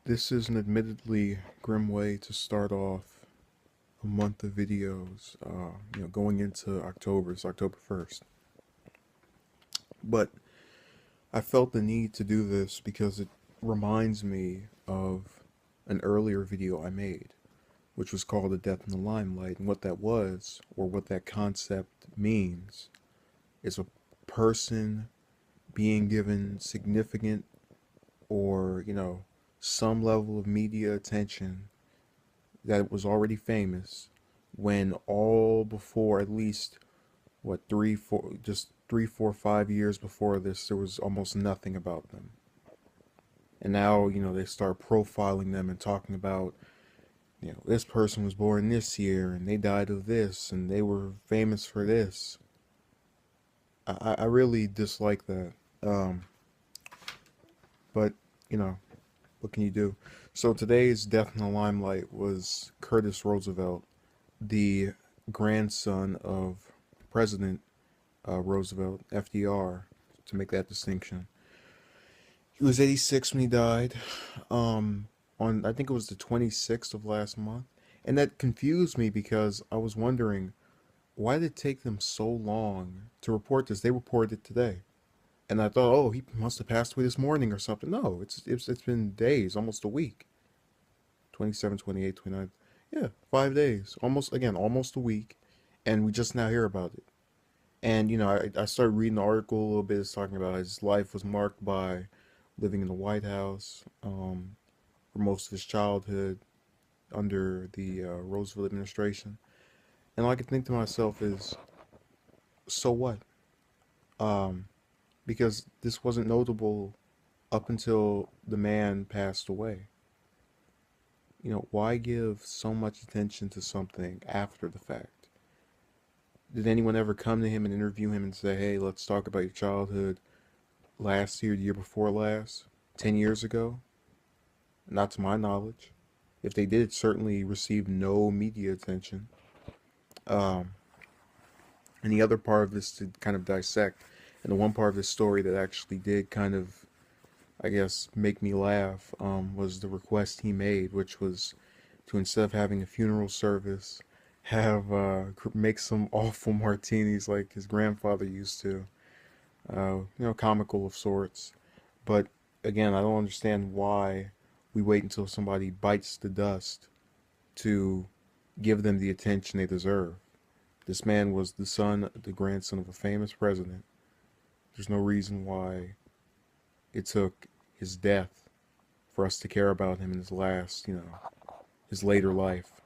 This is an admittedly grim way to start off a month of videos, going into October. It's October 1st. But I felt the need to do this because it reminds me of an earlier video I made, which was called The Death in the Limelight. And what that was, or what that concept means, is a person being given significant or, some level of media attention that was already famous when all before at least what 3, 4, just 3, 4, 5 years before this there was almost nothing about them. And now, they start profiling them and talking about, this person was born this year and they died of this and they were famous for this. I really dislike that. Um, but, you know, what can you do? So today's Death in the Limelight was Curtis Roosevelt, the grandson of President Roosevelt, FDR, to make that distinction. He was 86 when he died, on I think it was the 26th of last month. And that confused me because I was wondering, why did it take them so long to report this? They reported it today. And I thought, oh, he must have passed away this morning or something. No, it's been days, almost a week. 27, 28, 29. Yeah, 5 days. Almost a week. And we just now hear about it. And, I started reading the article a little bit. It's talking about his life was marked by living in the White House for most of his childhood under the Roosevelt administration. And all I could think to myself is, so what? Um, because this wasn't notable up until the man passed away. Why give so much attention to something after the fact? Did anyone ever come to him and interview him and say, hey, let's talk about your childhood last year, the year before last, 10 years ago? Not to my knowledge. If they did, it certainly received no media attention. Um, and the other part of this to kind of dissect, and the one part of this story that actually did kind of, I guess, make me laugh, was the request he made, which was to, instead of having a funeral service, have make some awful martinis like his grandfather used to. Comical of sorts. But again, I don't understand why we wait until somebody bites the dust to give them the attention they deserve. This man was the grandson of a famous president. There's no reason why it took his death for us to care about him in his later life.